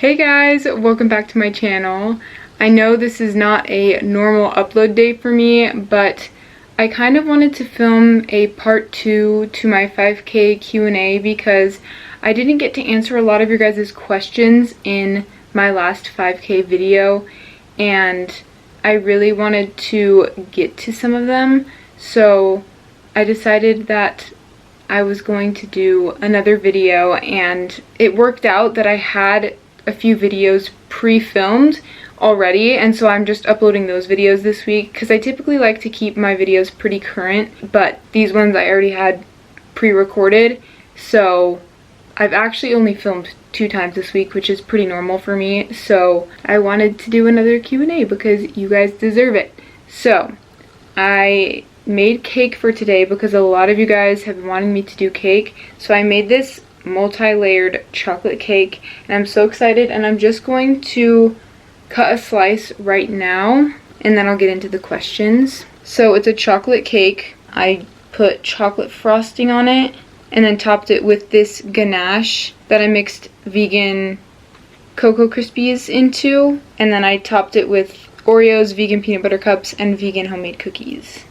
Hey guys, welcome back to my channel. I know this is not a normal upload date for me, but I kind of wanted to film a part 2 to my 5K Q&A because I didn't get to answer a lot of your guys' questions in my last 5K video, and I really wanted to get to some of them, so I decided that I was going to do another video, and it worked out that I had a few videos pre-filmed already, and so I'm just uploading those videos this week because I typically like to keep my videos pretty current, but these ones I already had pre-recorded, so I've actually only filmed 2 times this week, which is pretty normal for me, so I wanted to do another Q&A because you guys deserve it. So I made cake for today because a lot of you guys have been wanting me to do cake, so I made this multi-layered chocolate cake and I'm so excited, and I'm just going to cut a slice right now and then I'll get into the questions. So it's a chocolate cake. I put chocolate frosting on it and then topped it with this ganache that I mixed vegan Cocoa Krispies into, and then I topped it with Oreos, vegan peanut butter cups, and vegan homemade cookies.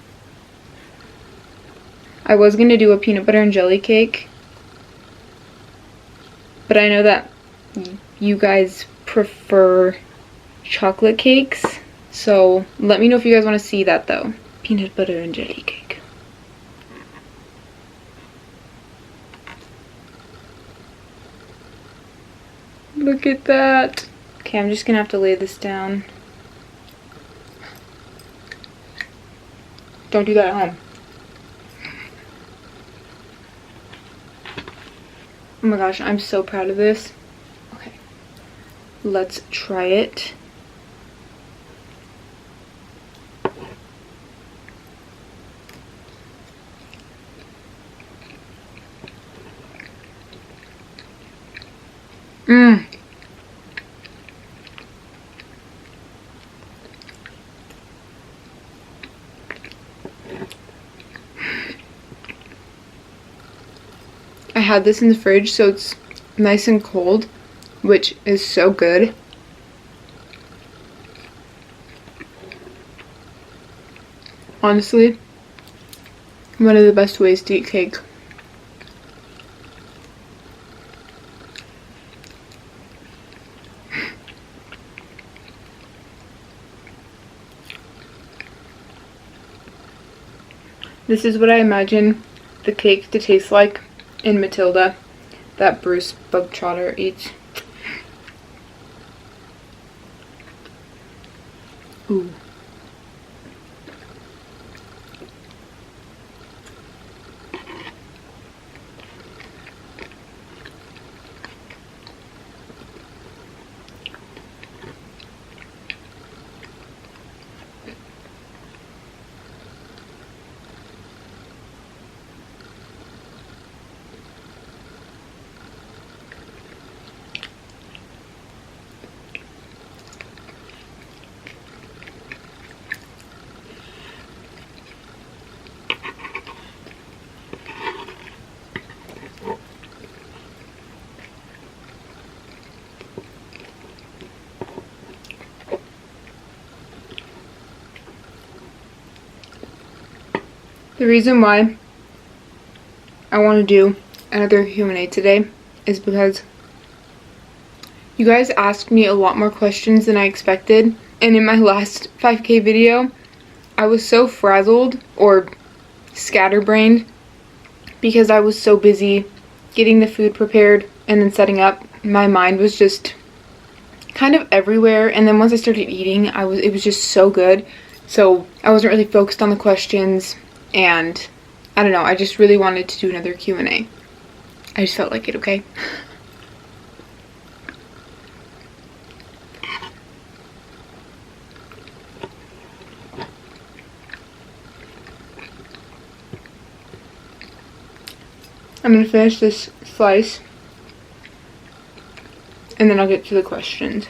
I was going to do a peanut butter and jelly cake, but I know that you guys prefer chocolate cakes, so let me know if you guys want to see that though. Peanut butter and jelly cake. Look at that. Okay, I'm just gonna have to lay this down. Don't do that at home. Oh my gosh, I'm so proud of this. Okay, let's try it. I had this in the fridge, so it's nice and cold, which is so good. Honestly, one of the best ways to eat cake. This is what I imagine the cake to taste like in Matilda that Bruce Bugtrotter eats. Ooh. The reason why I want to do another Q&A today is because you guys asked me a lot more questions than I expected, and in my last 5K video I was so frazzled or scatterbrained because I was so busy getting the food prepared and then setting up. My mind was just kind of everywhere, and then once I started eating, it was just so good, so I wasn't really focused on the questions, and I don't know, I just really wanted to do another Q&A. I just felt like it, okay? I'm gonna finish this slice and then I'll get to the questions.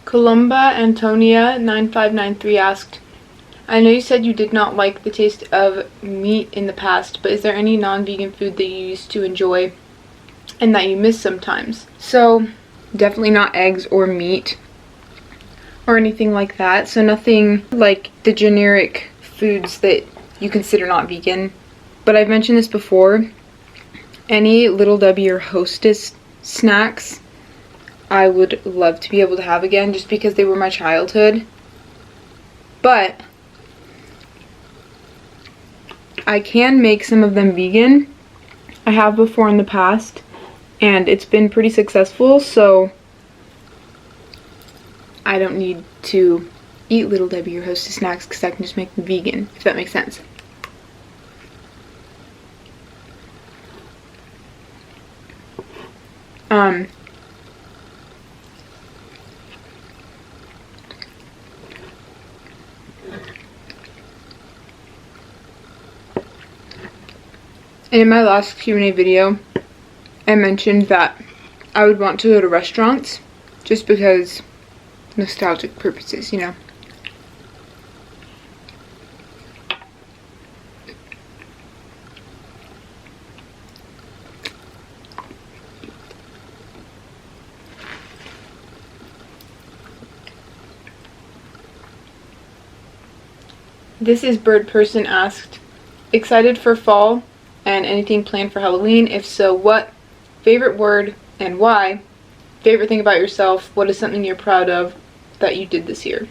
Columba Antonia 9593 asked, I know you said you did not like the taste of meat in the past, but is there any non-vegan food that you used to enjoy and that you miss sometimes? So definitely not eggs or meat or anything like that. So nothing like the generic foods that you consider not vegan. But I've mentioned this before, any Little Debbie or Hostess snacks I would love to be able to have again, just because they were my childhood. But I can make some of them vegan. I have before in the past, and it's been pretty successful, so I don't need to eat Little Debbie or Hostess snacks because I can just make them vegan, if that makes sense. And in my last Q&A video, I mentioned that I would want to go to restaurants just because nostalgic purposes, you know. This is Bird Person asked, excited for fall and anything planned for Halloween? If so, what? Favorite word and why? Favorite thing about yourself? What is something you're proud of that you did this year?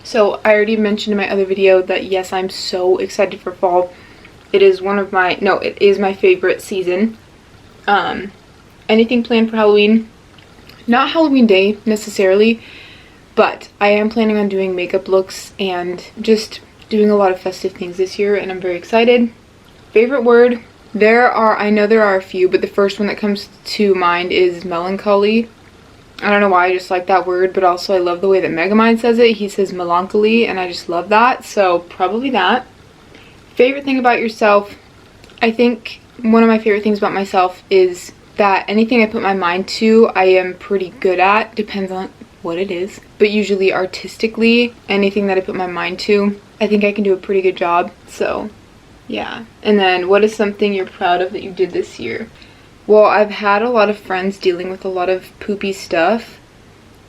So I already mentioned in my other video that yes, I'm so excited for fall. It is it is my favorite season. Anything planned for Halloween? Not Halloween Day necessarily, but I am planning on doing makeup looks and just doing a lot of festive things this year, and I'm very excited. Favorite word? I know there are a few, but the first one that comes to mind is melancholy. I don't know why, I just like that word, but also I love the way that Megamind says it. He says melancholy, and I just love that, so probably that. Favorite thing about yourself? I think one of my favorite things about myself is that anything I put my mind to, I am pretty good at. Depends on what it is, but usually artistically, anything that I put my mind to, I think I can do a pretty good job, so yeah. And then what is something you're proud of that you did this year? Well, I've had a lot of friends dealing with a lot of poopy stuff,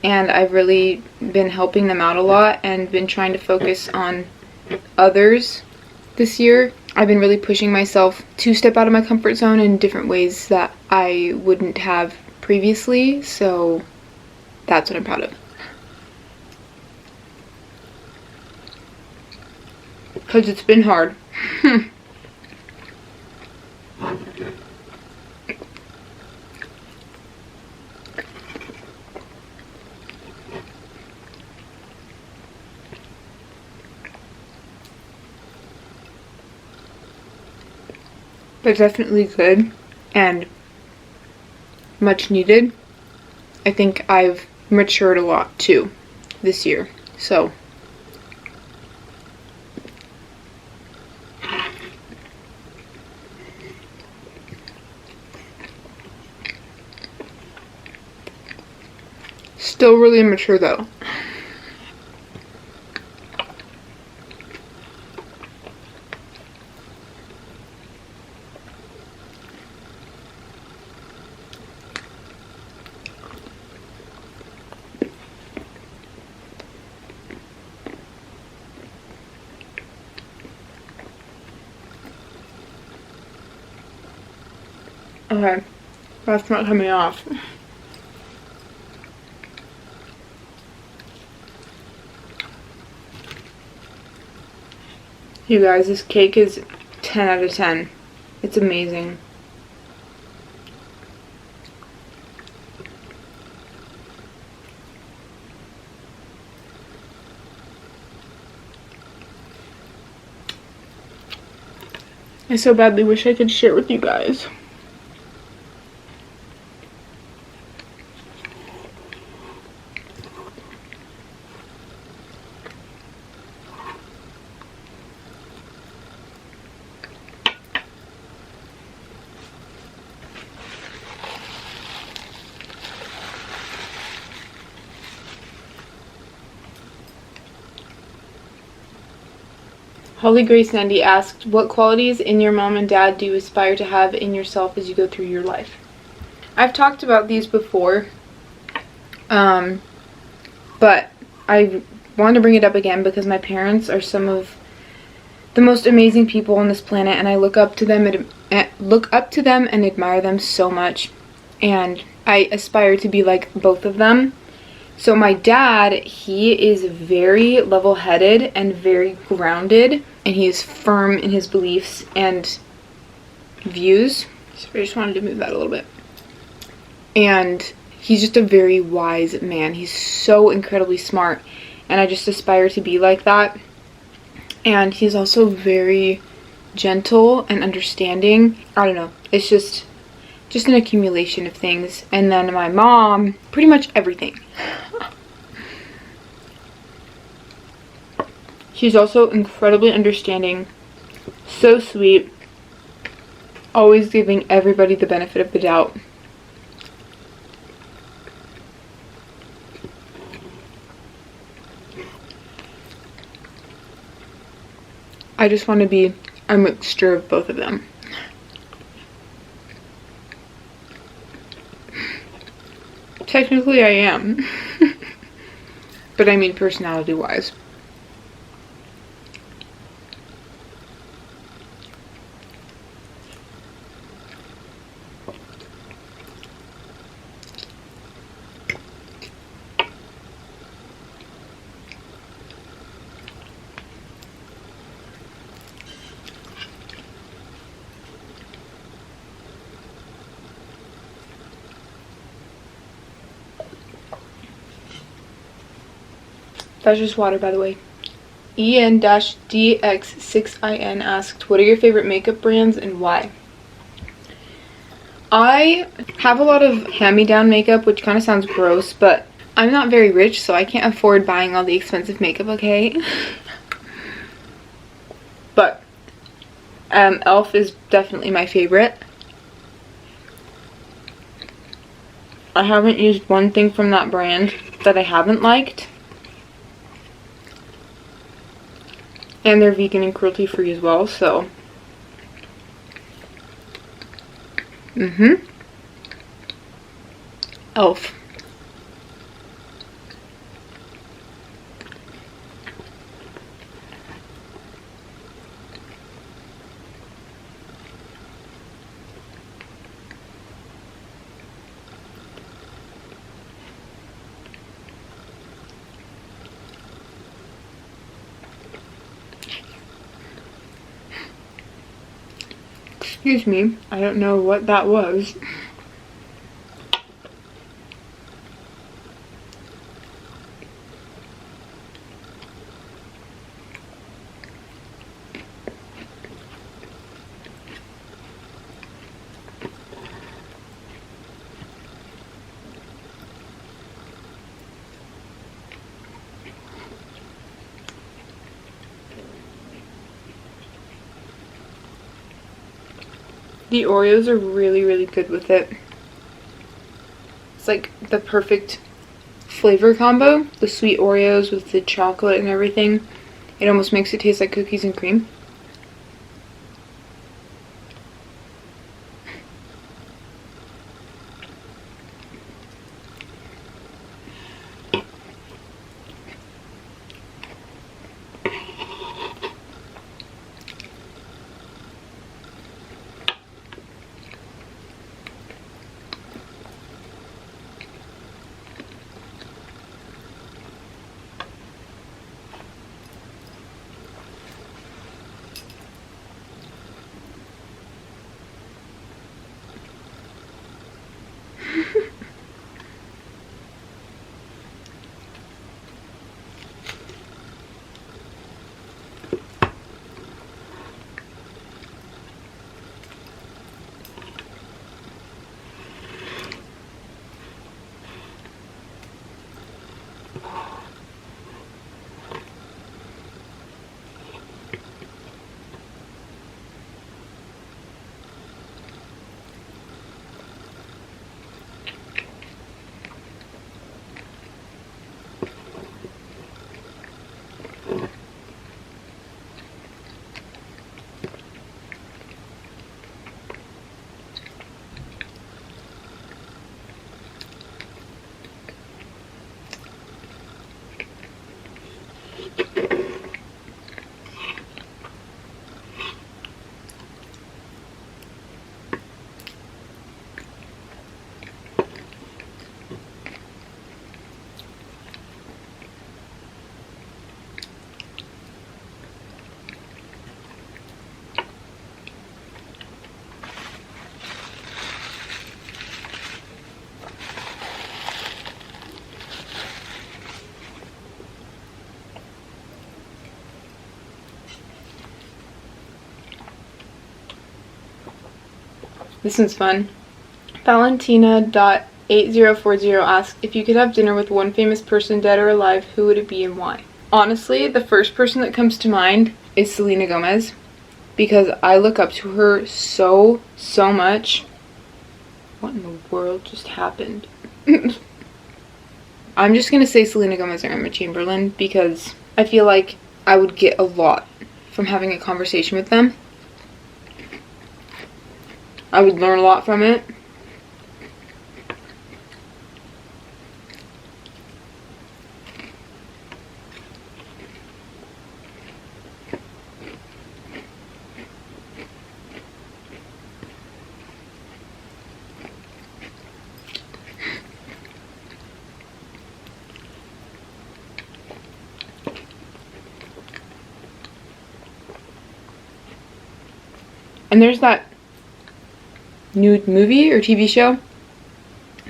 and I've really been helping them out a lot and been trying to focus on others this year. I've been really pushing myself to step out of my comfort zone in different ways that I wouldn't have previously, so that's what I'm proud of. Because it's been hard. But definitely good and much needed. I think I've matured a lot too this year, so still really immature though. Okay, that's not coming off. You guys, this cake is 10 out of 10. It's amazing. I so badly wish I could share with you guys. Holly Grace Nandy asked, what qualities in your mom and dad do you aspire to have in yourself as you go through your life? I've talked about these before, but I want to bring it up again because my parents are some of the most amazing people on this planet, and I look up to them and admire them so much, and I aspire to be like both of them. So my dad, he is very level-headed and very grounded, and he is firm in his beliefs and views. So I just wanted to move that a little bit. And he's just a very wise man. He's so incredibly smart, and I just aspire to be like that. And he's also very gentle and understanding. I don't know. It's just an accumulation of things. And then my mom, pretty much everything. She's also incredibly understanding, so sweet, always giving everybody the benefit of the doubt. I just want to be a mixture of both of them. Technically I am. But I mean personality-wise. That's just water, by the way. EN-DX6IN asked, what are your favorite makeup brands and why? I have a lot of hand-me-down makeup, which kind of sounds gross, but I'm not very rich, so I can't afford buying all the expensive makeup, okay? But e.l.f. is definitely my favorite. I haven't used one thing from that brand that I haven't liked. And they're vegan and cruelty free as well, so. e.l.f. Excuse me, I don't know what that was. The Oreos are really, really good with it. It's like the perfect flavor combo. The sweet Oreos with the chocolate and everything. It almost makes it taste like cookies and cream. This one's fun. Valentina.8040 asks, if you could have dinner with one famous person, dead or alive, who would it be and why? Honestly, the first person that comes to mind is Selena Gomez, because I look up to her so much. What in the world just happened? I'm just gonna say Selena Gomez or Emma Chamberlain, because I feel like I would get a lot from having a conversation with them. I would learn a lot from it. And there's that new movie or TV show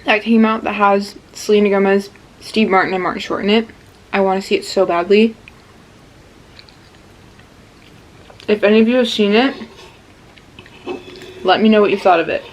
that came out that has Selena Gomez, Steve Martin, and Martin Short in it. I want to see it so badly. If any of you have seen it, let me know what you thought of it.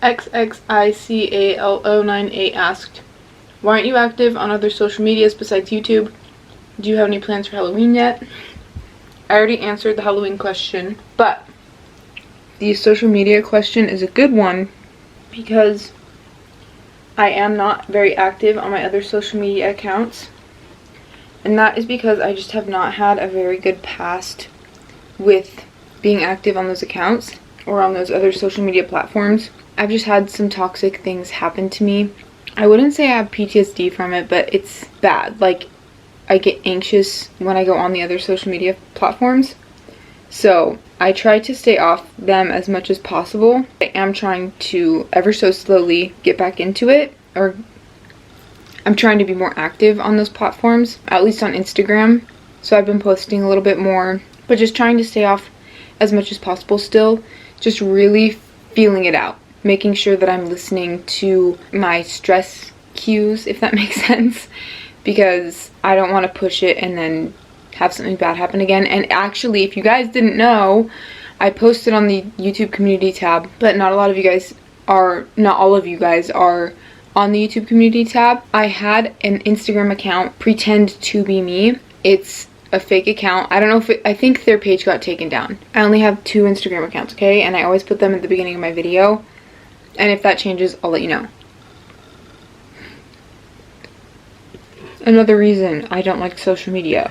XXICALO98 asked, why aren't you active on other social medias besides YouTube? Do you have any plans for Halloween yet? I already answered the Halloween question, but the social media question is a good one because I am not very active on my other social media accounts, and that is because I just have not had a very good past with being active on those accounts or on those other social media platforms. I've just had some toxic things happen to me. I wouldn't say I have PTSD from it, but it's bad. Like, I get anxious when I go on the other social media platforms. So I try to stay off them as much as possible. I am trying to ever so slowly get back into it, or I'm trying to be more active on those platforms, at least on Instagram. So I've been posting a little bit more, but just trying to stay off as much as possible still. Just really feeling it out. Making sure that I'm listening to my stress cues, if that makes sense. Because I don't want to push it and then have something bad happen again. And actually, if you guys didn't know, I posted on the YouTube community tab, but not all of you guys are on the YouTube community tab. I had an Instagram account pretend to be me. It's a fake account. I don't know if I think their page got taken down. I only have 2 Instagram accounts, okay? And I always put them at the beginning of my video. And if that changes, I'll let you know. Another reason I don't like social media.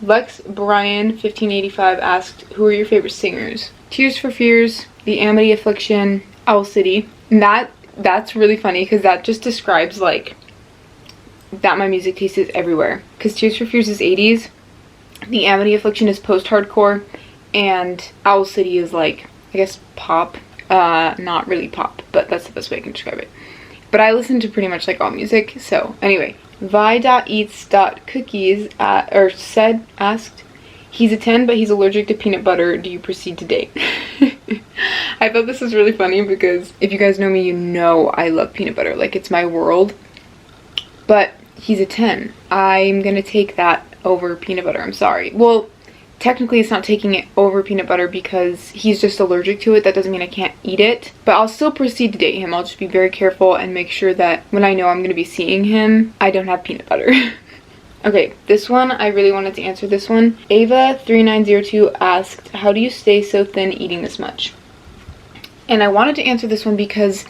Lex Brian 1585 asked, who are your favorite singers? Tears for Fears, The Amity Affliction, Owl City. And that's really funny because that just describes like that my music taste is everywhere. Because Tears for Fears is 80s, The Amity Affliction is post-hardcore, and Owl City is like, I guess, pop. Not really pop, but that's the best way I can describe it. But I listen to pretty much like all music, so anyway. Vi.eats.cookies asked, he's a 10 but he's allergic to peanut butter. Do you proceed to date? I I thought this was really funny because if you guys know me, you know I love peanut butter. Like, it's my world. But he's a 10. I'm gonna take that over peanut butter. I'm sorry. Well, technically it's not taking it over peanut butter because he's just allergic to it. That doesn't mean I can't eat it. But I'll still proceed to date him. I'll just be very careful and make sure that when I know I'm gonna be seeing him, I don't have peanut butter. Okay, this one, I really wanted to answer this one. Ava3902 asked, how do you stay so thin eating this much? And I wanted to answer this one because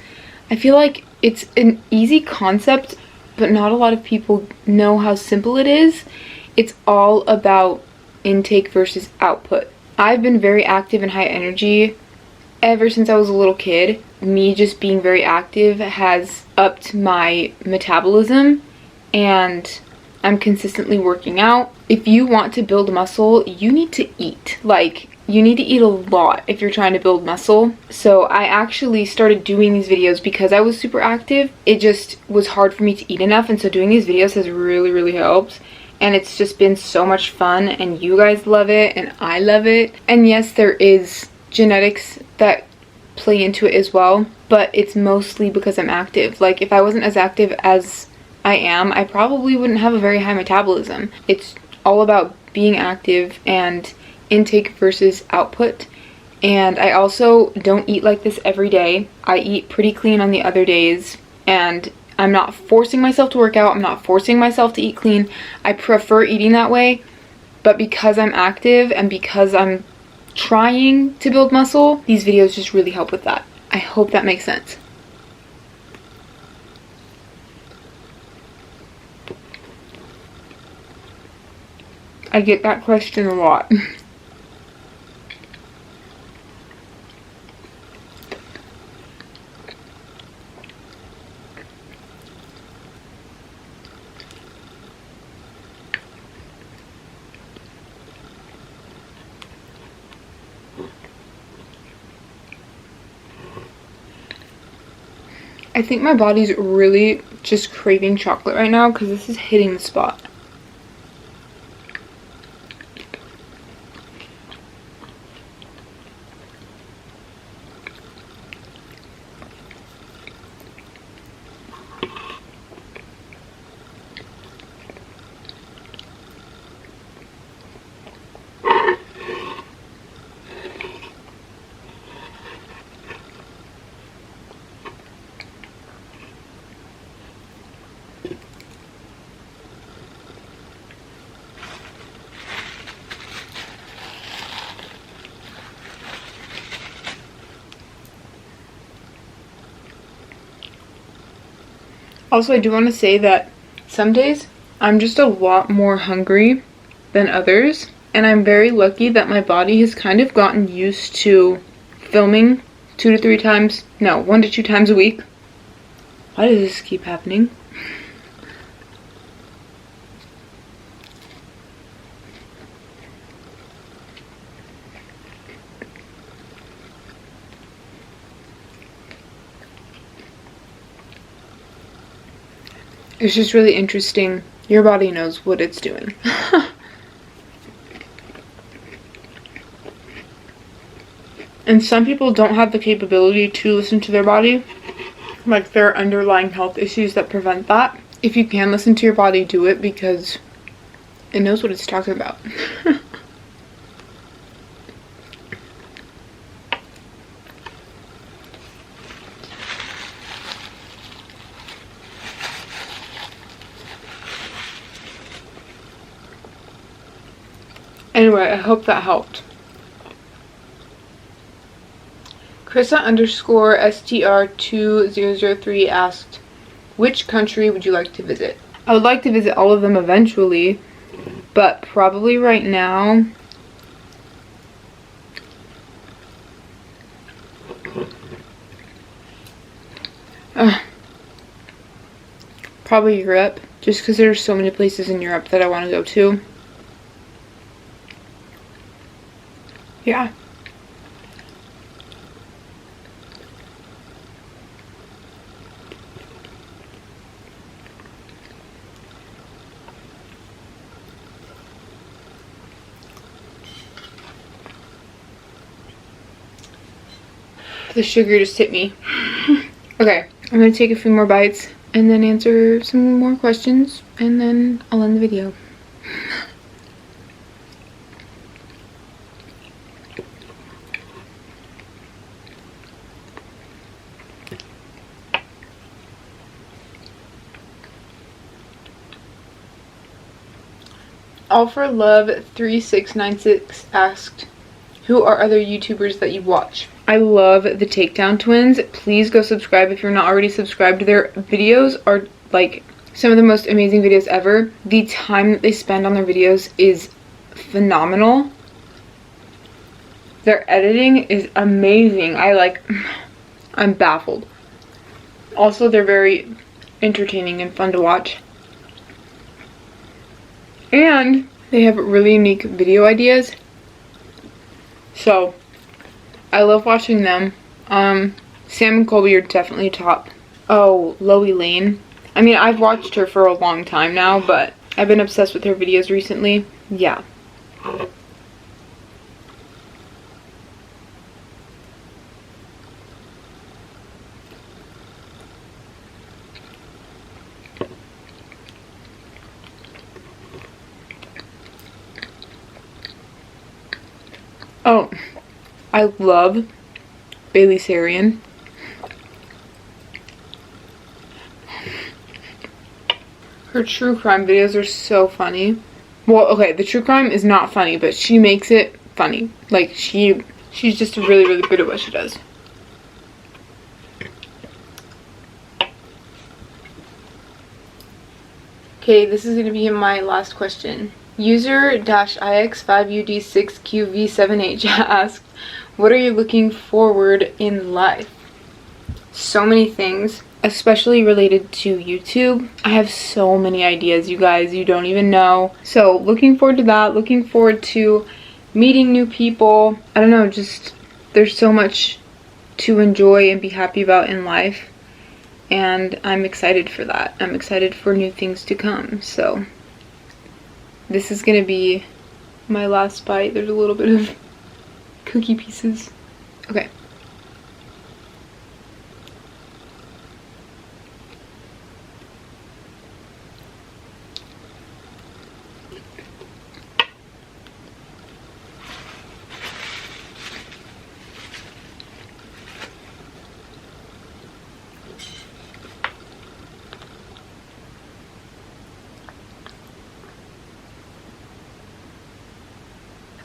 I feel like it's an easy concept, but not a lot of people know how simple it is. It's all about intake versus output. I've been very active and high energy ever since I was a little kid. Me just being very active has upped my metabolism, and I'm consistently working out. If you want to build muscle, you need to eat. Like, you need to eat a lot if you're trying to build muscle. So I actually started doing these videos because I was super active. It just was hard for me to eat enough, and so doing these videos has really, really helped. And it's just been so much fun, and you guys love it, and I love it. And yes, there is genetics that play into it as well, but it's mostly because I'm active. Like, if I wasn't as active as I am, I probably wouldn't have a very high metabolism. It's all about being active and intake versus output. And I also don't eat like this every day. I eat pretty clean on the other days, and I'm not forcing myself to work out. I'm not forcing myself to eat clean. I prefer eating that way, but because I'm active and because I'm trying to build muscle, these videos just really help with that. I hope that makes sense. I get that question a lot. I think my body's really just craving chocolate right now because this is hitting the spot. Also, I do want to say that some days I'm just a lot more hungry than others, and I'm very lucky that my body has kind of gotten used to filming 1 to 2 times a week. Why does this keep happening? It's just really interesting. Your body knows what it's doing. And some people don't have the capability to listen to their body. Like, there are underlying health issues that prevent that. If you can listen to your body, do it because it knows what it's talking about. Anyway, I hope that helped. Krissa_STR2003 asked, which country would you like to visit? I would like to visit all of them eventually, but probably right now, probably Europe, just because there's so many places in Europe that I want to go to. Yeah. The sugar just hit me. Okay, I'm gonna take a few more bites and then answer some more questions, and then I'll end the video. All for Love 3696 asked, who are other YouTubers that you watch? I love the Takedown Twins. Please go subscribe if you're not already subscribed. Their videos are like some of the most amazing videos ever. The time that they spend on their videos is phenomenal. Their editing is amazing. I'm baffled. Also, they're very entertaining and fun to watch. And they have really unique video ideas. So, I love watching them. Sam and Colby are definitely top. Oh, Loey Lane. I mean, I've watched her for a long time now, but I've been obsessed with her videos recently. Yeah. Oh, I love Bailey Sarian. Her true crime videos are so funny. Well, okay, the true crime is not funny, but she makes it funny. Like, she's just really, really good at what she does. Okay, this is going to be my last question. User-ix5ud6qv7h asked, what are you looking forward in life? So many things, especially related to YouTube. I have so many ideas, you guys, you don't even know. So looking forward to that, looking forward to meeting new people. I don't know, just there's so much to enjoy and be happy about in life. And I'm excited for that. I'm excited for new things to come. So this is gonna be my last bite. There's a little bit of cookie pieces. Okay.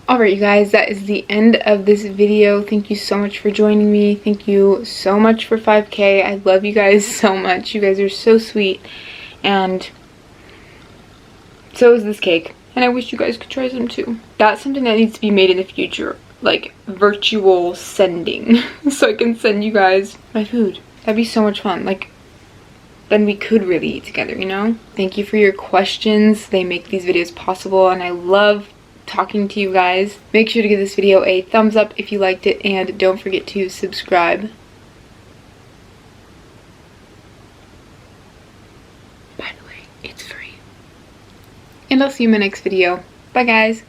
Alright, you guys, that is the end of this video. Thank you so much for joining me. Thank you so much for 5K. I love you guys so much. You guys are so sweet. And so is this cake. And I wish you guys could try some too. That's something that needs to be made in the future. Like, virtual sending. So I can send you guys my food. That'd be so much fun. Like, then we could really eat together, you know? Thank you for your questions. They make these videos possible, and I love talking to you guys. Make sure to give this video a thumbs up if you liked it, and don't forget to subscribe. By the way, it's free. And I'll see you in my next video. Bye, guys.